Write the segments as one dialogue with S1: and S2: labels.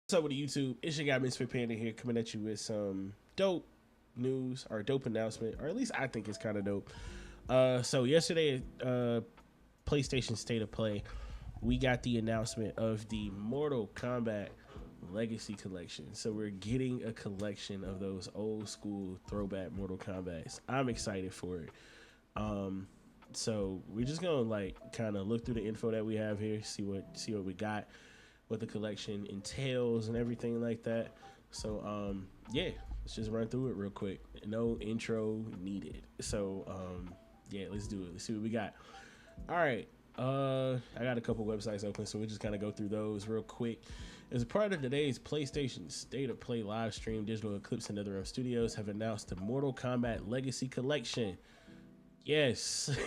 S1: What's up with the YouTube? It's your guy Misfit Panda here, coming at you with some dope news or dope announcement, or at least I think it's kind of dope. So yesterday, PlayStation State of Play, we got the announcement of the Mortal Kombat Legacy Collection. So we're getting a collection of those old school throwback Mortal Kombats. I'm excited for it. Um, so we're just gonna like kind of look through the info that we have here, see what we got, what the collection entails, and everything like that. So yeah, let's just run through it real quick. No intro needed. So yeah, let's do it. Let's see what we got. All right. I got a couple websites open, so we'll just kind of go through those real quick. As a part of today's PlayStation State of Play live stream, Digital Eclipse and NetherRealm Studios have announced the Mortal Kombat Legacy Collection. Yes,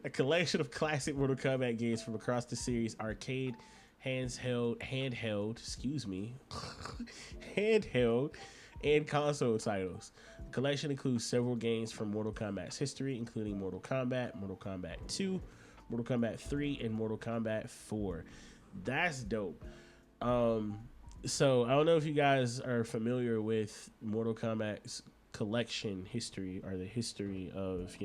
S1: a collection of classic Mortal Kombat games from across the series, arcade, handheld, excuse me, handheld, and console titles. The collection includes several games from Mortal Kombat's history, including Mortal Kombat, Mortal Kombat 2, Mortal Kombat 3, and Mortal Kombat 4. That's dope. So I don't know if you guys are familiar with Mortal Kombat's collection history, or the history of,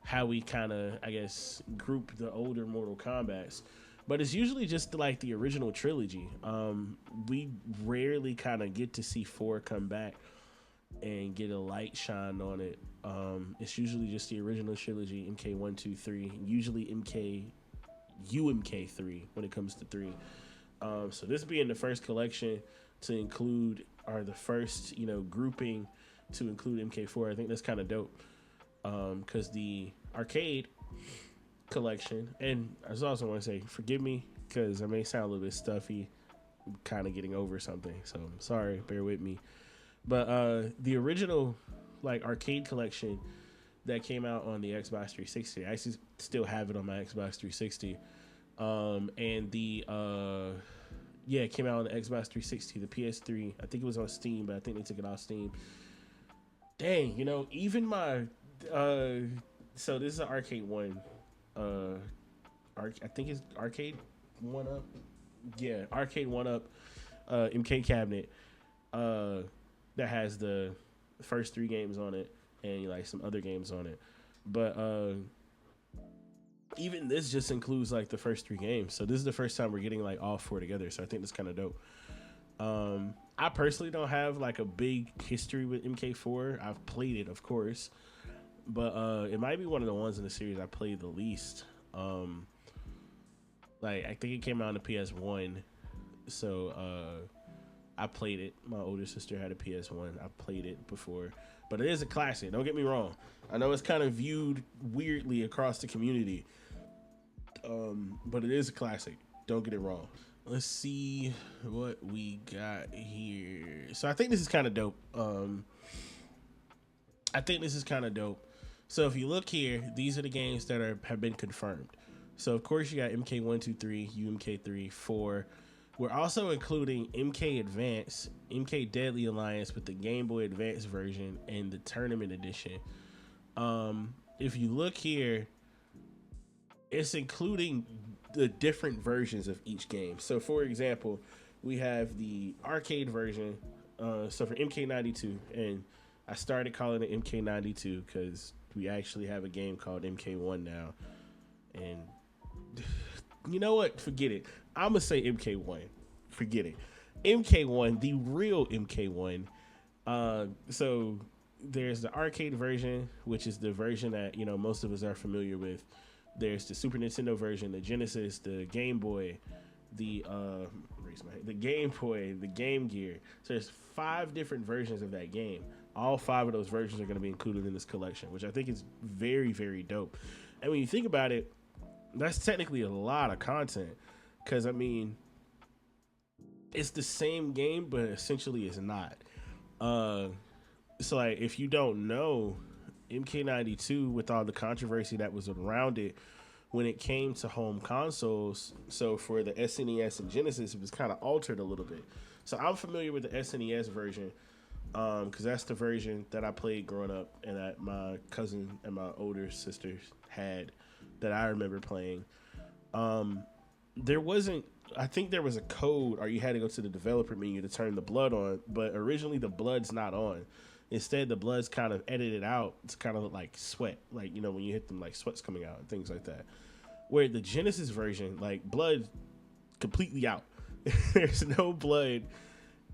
S1: how we kind of, I guess, group the older Mortal Kombats. But it's usually just like the original trilogy. We rarely kind of get to see four come back and get a light shine on it. It's usually just the original trilogy, MK 1, 2, 3, usually UMK 3 when it comes to 3. So this being the first collection to include, or the first, grouping to include MK4, I think that's kind of dope. Because the arcade collection, and I just also want to say, forgive me because I may sound a little bit stuffy. I'm kind of getting over something, so I'm sorry. Bear with me. But the original like arcade collection that came out on the Xbox 360, I actually still have it on my Xbox 360. And the yeah, it came out on the Xbox 360, the PS3. I think it was on Steam, but I think they took it off Steam. Dang, even my so this is an arcade one. I think it's arcade one up. Yeah, arcade one up. MK cabinet. That has the first three games on it and like some other games on it. But even this just includes like the first three games. So this is the first time we're getting like all four together. So I think that's kind of dope. I personally don't have like a big history with MK4. I've played it, of course, but it might be one of the ones in the series I played the least. Like I think it came out on the PS1, so I played it. My older sister had a PS1. I played it before, but it is a classic. Don't get me wrong. I know it's kind of viewed weirdly across the community, but it is a classic. Don't get it wrong. Let's see what we got here. So I think this is kind of dope. So if you look here, these are the games that have been confirmed. So of course you got MK 1, 2, 3, UMK 3, 4. We're also including MK Advance, MK Deadly Alliance with the Game Boy Advance version and the Tournament Edition. If you look here, it's including the different versions of each game. So for example, we have the arcade version. So for MK92, and I started calling it MK92 because we actually have a game called MK1 now. And you know what? Forget it. I'm going to say MK1. Forget it. MK1, the real MK1. So there's the arcade version, which is the version that, most of us are familiar with. There's the Super Nintendo version, the Genesis, the Game Boy, the Game Boy, the Game Gear. So there's 5 different versions of that game. All 5 of those versions are going to be included in this collection, which I think is very, very dope. And when you think about it, that's technically a lot of content, because I mean, it's the same game, but essentially it's not. So like, if you don't know, MK92, with all the controversy that was around it when it came to home consoles, so for the SNES and Genesis, it was kind of altered a little bit. So I'm familiar with the SNES version, because that's the version that I played growing up and that my cousin and my older sisters had, that I remember playing. There wasn't I think there was a code, or you had to go to the developer menu to turn the blood on, but originally the blood's not on. Instead, the blood's kind of edited out to kind of look like sweat, like when you hit them, like sweat's coming out and things like that. Where the Genesis version, like blood completely out, there's no blood,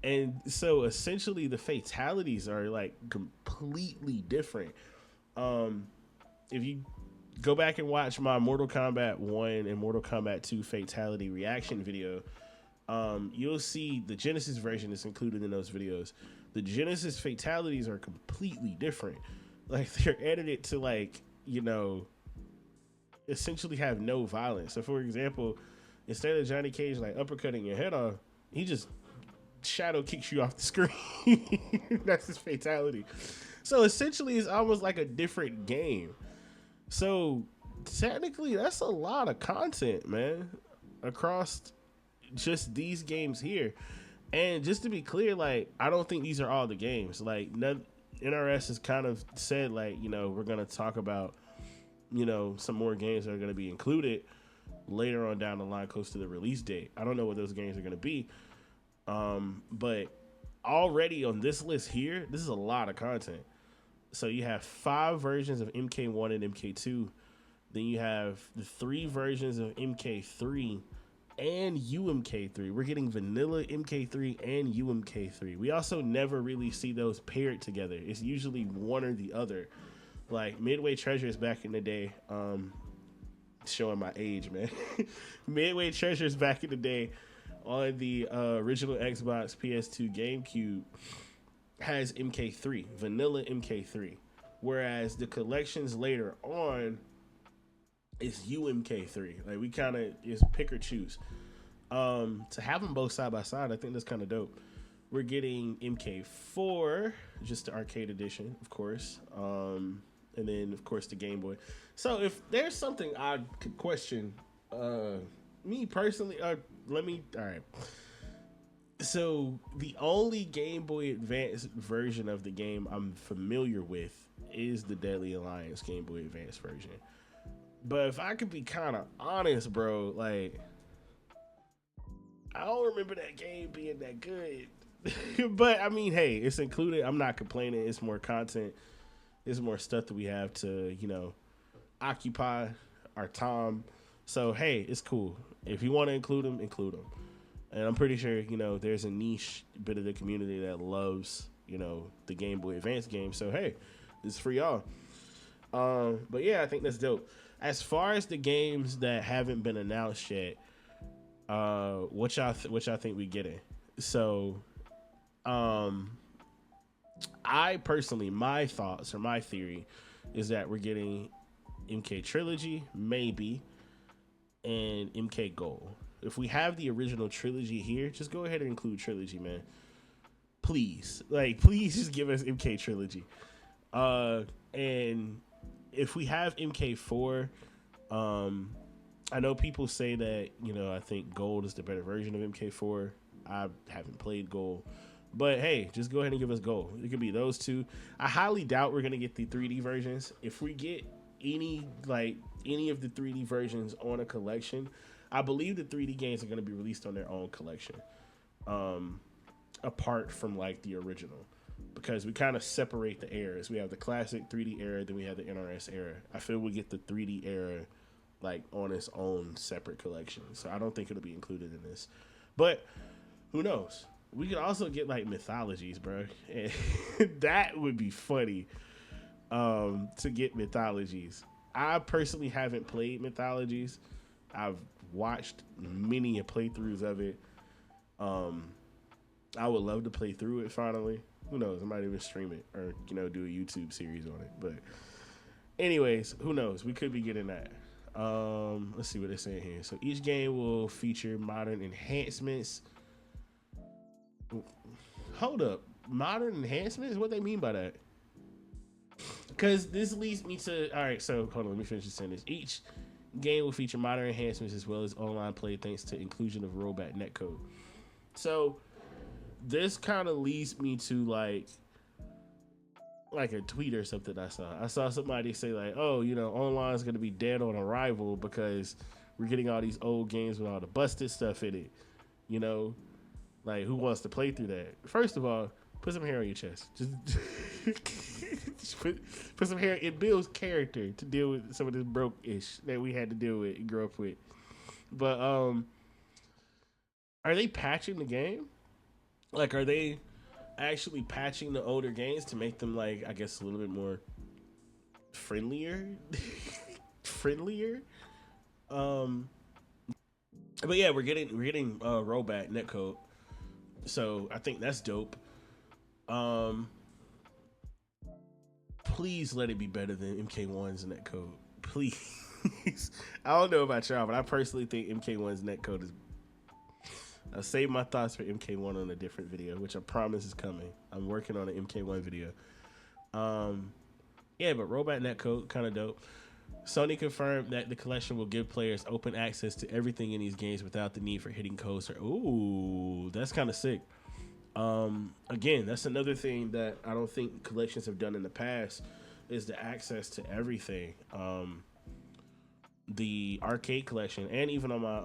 S1: and so essentially the fatalities are like completely different. If you go back and watch my Mortal Kombat 1 and Mortal Kombat 2 fatality reaction video, you'll see the Genesis version is included in those videos. The Genesis fatalities are completely different. Like, they're edited to, like, essentially have no violence. So, for example, instead of Johnny Cage, like, uppercutting your head off, he just shadow kicks you off the screen. That's his fatality. So, essentially, it's almost like a different game. So technically that's a lot of content, man, across just these games here. And just to be clear, like, I don't think these are all the games. Like, NRS has kind of said, like, we're going to talk about, some more games that are going to be included later on down the line, close to the release date. I don't know what those games are going to be. But already on this list here, this is a lot of content. So you have 5 versions of MK1 and MK2. Then you have the 3 versions of MK3 and UMK3. We're getting vanilla MK3 and UMK3. We also never really see those paired together. It's usually one or the other. Like Midway Treasures back in the day, showing my age, man. Midway Treasures back in the day on the original Xbox, PS2, GameCube has MK3, vanilla MK3, whereas the collections later on is UMK3. Like, we kind of is pick or choose. To have them both side by side, I think that's kind of dope. We're getting MK4, just the arcade edition, of course, and then of course the Game Boy. So if there's something I could question, me personally, all right. So the only Game Boy Advance version of the game I'm familiar with is the Deadly Alliance Game Boy Advance version. But if I could be kind of honest, bro, like, I don't remember that game being that good. But I mean, hey, it's included. I'm not complaining. It's more content. It's more stuff that we have to, occupy our time. So hey, it's cool. If you want to include them, include them. And I'm pretty sure, there's a niche bit of the community that loves, the Game Boy Advance game. So, hey, this is for y'all. But yeah, I think that's dope. As far as the games that haven't been announced yet, what y'all think we getting? So, I personally, my thoughts or my theory is that we're getting MK Trilogy, maybe, and MK Gold. If we have the original trilogy here, just go ahead and include trilogy, man. Please. Like, please just give us MK Trilogy. And if we have MK4, I know people say that, I think Gold is the better version of MK4. I haven't played Gold. But hey, just go ahead and give us Gold. It could be those two. I highly doubt we're going to get the 3D versions. If we get any of the 3D versions on a collection, I believe the 3D games are going to be released on their own collection, apart from like the original, because we kind of separate the eras. We have the classic 3D era, then we have the NRS era. I feel we get the 3D era like on its own separate collection, so I don't think it'll be included in this. But who knows? We could also get like mythologies, bro. And that would be funny, to get mythologies. I personally haven't played mythologies. I've watched many playthroughs of it. I would love to play through it finally. Who knows? I might even stream it or, do a YouTube series on it. But anyways, who knows? We could be getting that. Let's see what they're saying here. So each game will feature modern enhancements. Hold up. Modern enhancements? What they mean by that? Because this leads me to... All right, so hold on. Let me finish the sentence. Each game will feature modern enhancements as well as online play thanks to inclusion of rollback netcode. So this kind of leads me to like a tweet or something I saw. I saw somebody say like, oh, online is going to be dead on arrival because we're getting all these old games with all the busted stuff in it. You know, like who wants to play through that? First of all, put some hair on your chest. Just put some hair. It builds character to deal with some of this broke ish that we had to deal with and grow up with. But are they patching the game? Like, are they actually patching the older games to make them like I guess a little bit more friendlier? Friendlier? Um, but yeah, we're getting rollback netcode, so I think that's dope. Um, please let it be better than MK1's netcode. Please. I don't know about y'all, but I personally think MK1's netcode is. I'll save my thoughts for MK1 on a different video, which I promise is coming. I'm working on an MK1 video. Yeah, but rollback netcode, kind of dope. Sony confirmed that the collection will give players open access to everything in these games without the need for hitting codes. Ooh, that's kind of sick. Again, that's another thing that I don't think collections have done in the past is the access to everything. The arcade collection and even on my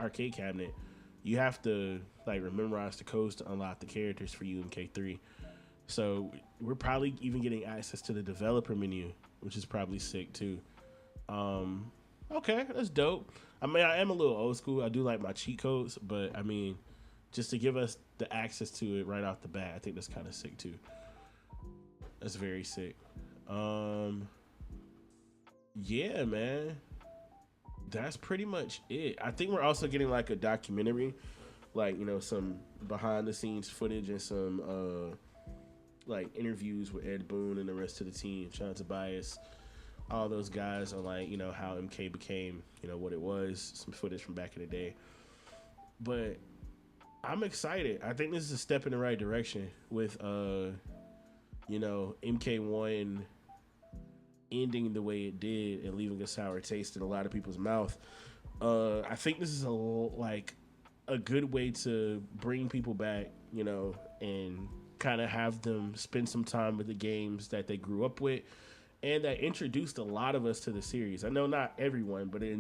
S1: arcade cabinet, you have to like memorize the codes to unlock the characters for UMK3. So we're probably even getting access to the developer menu, which is probably sick too. Okay, that's dope. I mean, I am a little old school. I do like my cheat codes, but I mean, just to give us the access to it right off the bat, I think that's kind of sick too. That's very sick. Yeah, man. That's pretty much it. I think we're also getting like a documentary, like some behind the scenes footage and some like interviews with Ed Boon and the rest of the team, Sean Tobias, all those guys on like how MK became what it was, some footage from back in the day. But I'm excited. I think this is a step in the right direction with MK1 ending the way it did and leaving a sour taste in a lot of people's mouth. I think this is a good way to bring people back, and kind of have them spend some time with the games that they grew up with and that introduced a lot of us to the series. I know not everyone, but it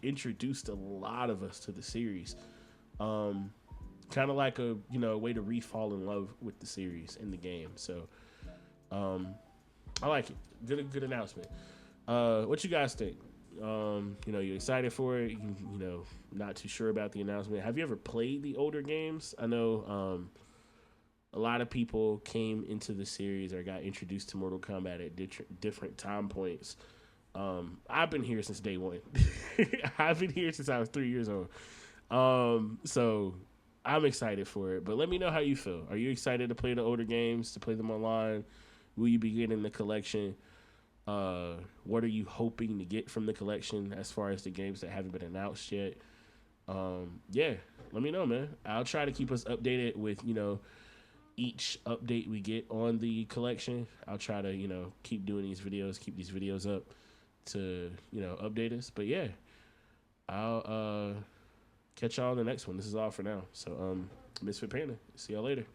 S1: introduced a lot of us to the series. Kind of like a way to re-fall in love with the series in the game. So I like it. Good announcement. What you guys think? You excited for it? Not too sure about the announcement. Have you ever played the older games? I know a lot of people came into the series or got introduced to Mortal Kombat at different time points. I've been here since day one. I've been here since I was 3 years old. So I'm excited for it. But let me know how you feel. Are you excited to play the older games, to play them online? Will you be getting the collection? What are you hoping to get from the collection as far as the games that haven't been announced yet? Yeah, let me know, man. I'll try to keep us updated with, each update we get on the collection. I'll try to, keep doing these videos, keep these videos up to, update us. But yeah, I'll catch y'all on the next one. This is all for now. So, Misfit Panda. See y'all later.